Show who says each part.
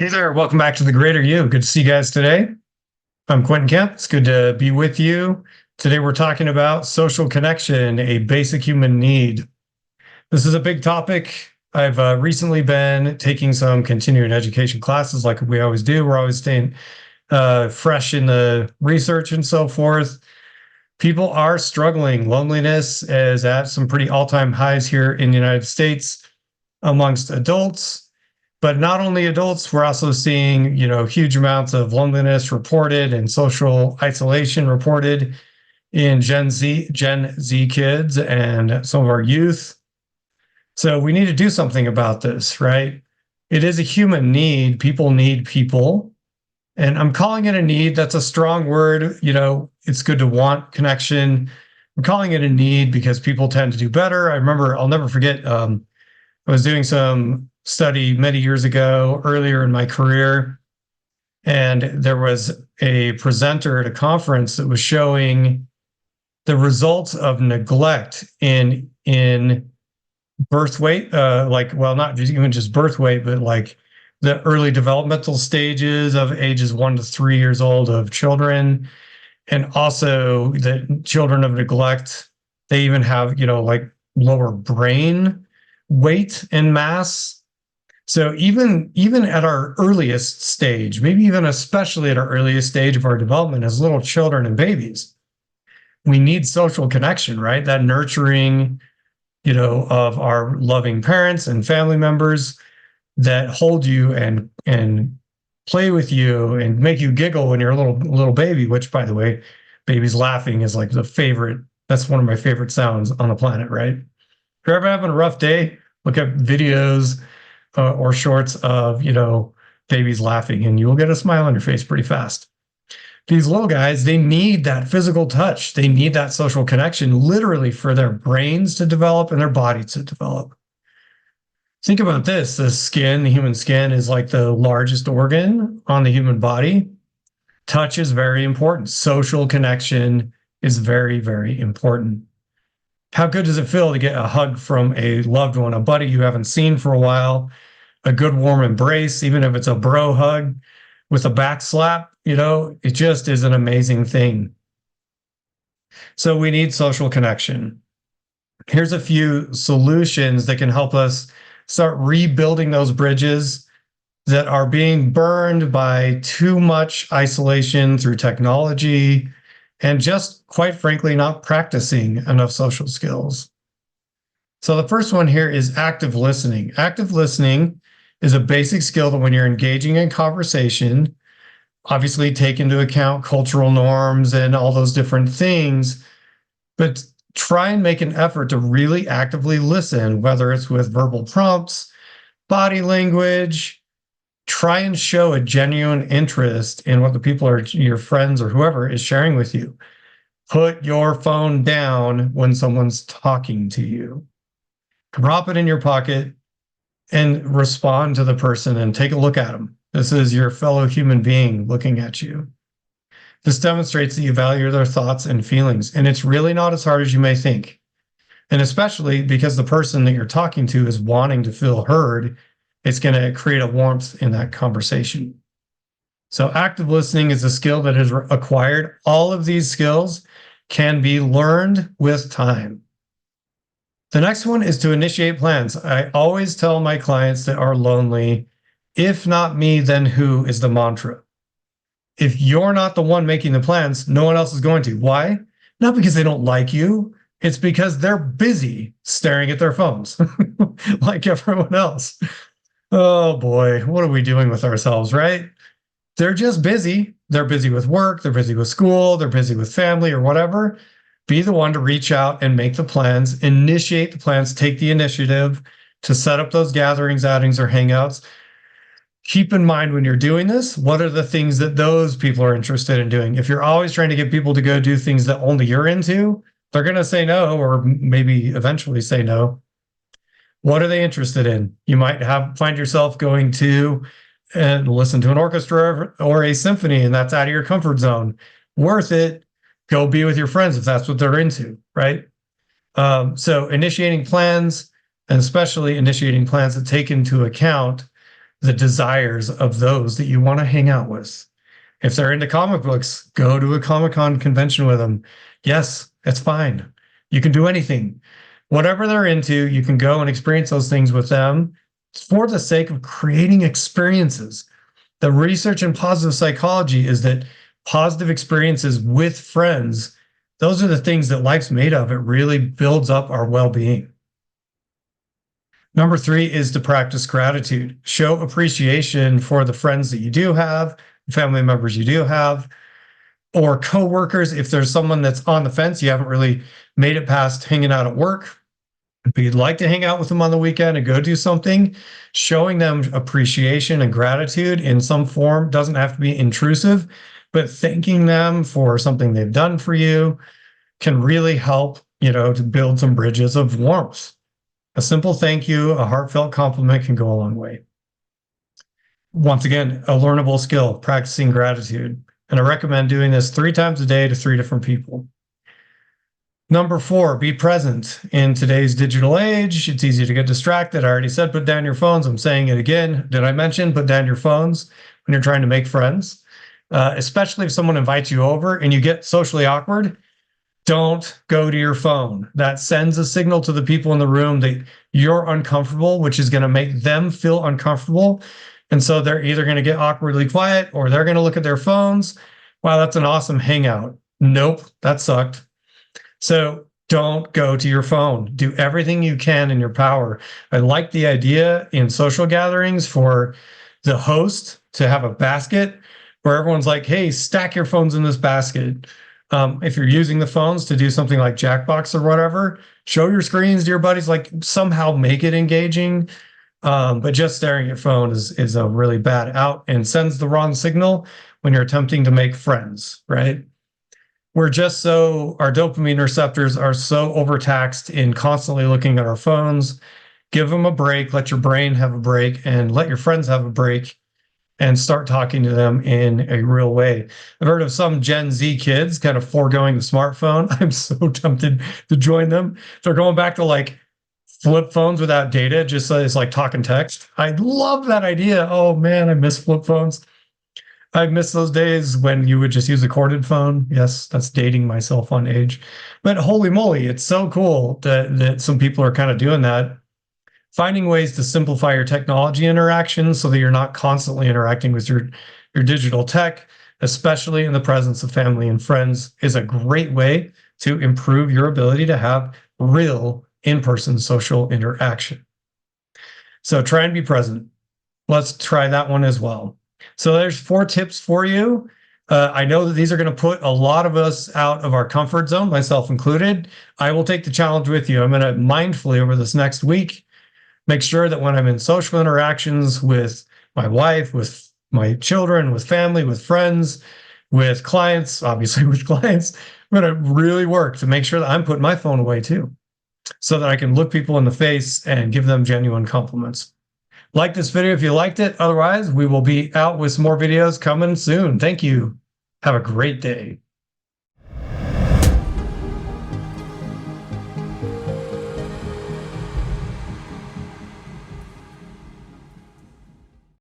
Speaker 1: Hey there, welcome back to the Greater You. Good to see you guys today. I'm Quentin Kemp. It's good to be with you. Today we're talking about social connection, a basic human need. This is a big topic. I've recently been taking some continuing education classes like we always do. We're always staying fresh in the research and so forth. People are struggling. Loneliness is at some pretty all-time highs here in the United States amongst adults. But not only adults, we're also seeing, huge amounts of loneliness reported and social isolation reported in Gen Z kids and some of our youth. So we need to do something about this, right? It is a human need. People need people. And I'm calling it a need. That's a strong word. It's good to want connection. I'm calling it a need because people tend to do better. I remember, I'll never forget, I was doing some study many years ago, earlier in my career, and there was a presenter at a conference that was showing the results of neglect in birth weight, not even just birth weight, but like the early developmental stages of ages 1 to 3 years old of children, and also the children of neglect, they even have lower brain weight and mass. So even at our earliest stage, maybe even especially at our earliest stage of our development as little children and babies, we need social connection, right? That nurturing, of our loving parents and family members that hold you and play with you and make you giggle when you're a little baby, which, by the way, babies laughing is like that's one of my favorite sounds on the planet, right? If you're ever having a rough day, look up videos or shorts of, babies laughing, and you will get a smile on your face pretty fast. These little guys, they need that physical touch. They need that social connection, literally, for their brains to develop and their body to develop. Think about this. The human skin is like the largest organ on the human body. Touch is very important. Social connection is very, very important. How good does it feel to get a hug from a loved one, a buddy you haven't seen for a while, a good warm embrace, even if it's a bro hug with a back slap? It just is an amazing thing. So we need social connection. Here's a few solutions that can help us start rebuilding those bridges that are being burned by too much isolation through technology and just, quite frankly, not practicing enough social skills. So the first one here is active listening. Active listening is a basic skill that when you're engaging in conversation, obviously take into account cultural norms and all those different things, but try and make an effort to really actively listen, whether it's with verbal prompts, body language. Try and show a genuine interest in what the people are, your friends or whoever is sharing with you. Put your phone down when someone's talking to you. Drop it in your pocket and respond to the person and take a look at them. This is your fellow human being looking at you. This demonstrates that you value their thoughts and feelings, and it's really not as hard as you may think. And especially because the person that you're talking to is wanting to feel heard, it's going to create a warmth in that conversation. So active listening is a skill that is acquired. All of these skills can be learned with time. The next one is to initiate plans. I always tell my clients that are lonely, if not me, then who, is the mantra. If you're not the one making the plans, no one else is going to. Why? Not because they don't like you. It's because they're busy staring at their phones like everyone else. Oh boy, what are we doing with ourselves, right? They're just busy. They're busy with work. They're busy with school. They're busy with family or whatever. Be the one to reach out and make the plans, initiate the plans, take the initiative to set up those gatherings, outings, or hangouts. Keep in mind when you're doing this, what are the things that those people are interested in doing? If you're always trying to get people to go do things that only you're into, they're going to say no, or maybe eventually say no. What are they interested in? You might find yourself going to and listen to an orchestra or a symphony, and that's out of your comfort zone. Worth it. Go be with your friends if that's what they're into, right? So initiating plans, and especially initiating plans that take into account the desires of those that you want to hang out with. If they're into comic books, go to a Comic-Con convention with them. Yes, it's fine. You can do anything. Whatever they're into, you can go and experience those things with them for the sake of creating experiences. The research in positive psychology is that positive experiences with friends, those are the things that life's made of. It really builds up our well-being. Number 3 is to practice gratitude. Show appreciation for the friends that you do have, family members you do have, or coworkers. If there's someone that's on the fence, you haven't really made it past hanging out at work, but you'd like to hang out with them on the weekend and go do something, showing them appreciation and gratitude in some form doesn't have to be intrusive, but thanking them for something they've done for you can really help, to build some bridges of warmth. A simple thank you, a heartfelt compliment can go a long way. Once again, a learnable skill, practicing gratitude. And I recommend doing this 3 times a day to 3 different people. Number 4, be present. In today's digital age, it's easy to get distracted. I already said put down your phones. I'm saying it again. Did I mention put down your phones when you're trying to make friends? Especially if someone invites you over and you get socially awkward, don't go to your phone. That sends a signal to the people in the room that you're uncomfortable, which is going to make them feel uncomfortable. And so they're either going to get awkwardly quiet or they're going to look at their phones. Wow, that's an awesome hangout. Nope, that sucked. So don't go to your phone. Do everything you can in your power. I like the idea in social gatherings for the host to have a basket where everyone's like, hey, stack your phones in this basket. If you're using the phones to do something like Jackbox or whatever, show your screens to your buddies, like somehow make it engaging. But just staring at your phone is a really bad out and sends the wrong signal when you're attempting to make friends, right? Our dopamine receptors are so overtaxed in constantly looking at our phones. Give them a break, let your brain have a break, and let your friends have a break and start talking to them in a real way. I've heard of some Gen Z kids kind of foregoing the smartphone. I'm so tempted to join them. They're going back to like flip phones without data, just so it's like talk and text. I love that idea. Oh man, I miss flip phones. I miss those days when you would just use a corded phone. Yes, that's dating myself on age. But holy moly, it's so cool that some people are kind of doing that. Finding ways to simplify your technology interactions so that you're not constantly interacting with your digital tech, especially in the presence of family and friends, is a great way to improve your ability to have real in-person social interaction. So try and be present. Let's try that one as well. So there's 4 tips for you. I know that these are going to put a lot of us out of our comfort zone, myself included. I will take the challenge with you. I'm going to mindfully over this next week make sure that when I'm in social interactions with my wife, with my children, with family, with friends, with clients, obviously with clients, I'm going to really work to make sure that I'm putting my phone away too, so that I can look people in the face and give them genuine compliments. Like this video if you liked it. Otherwise, we will be out with some more videos coming soon. Thank you. Have a great day.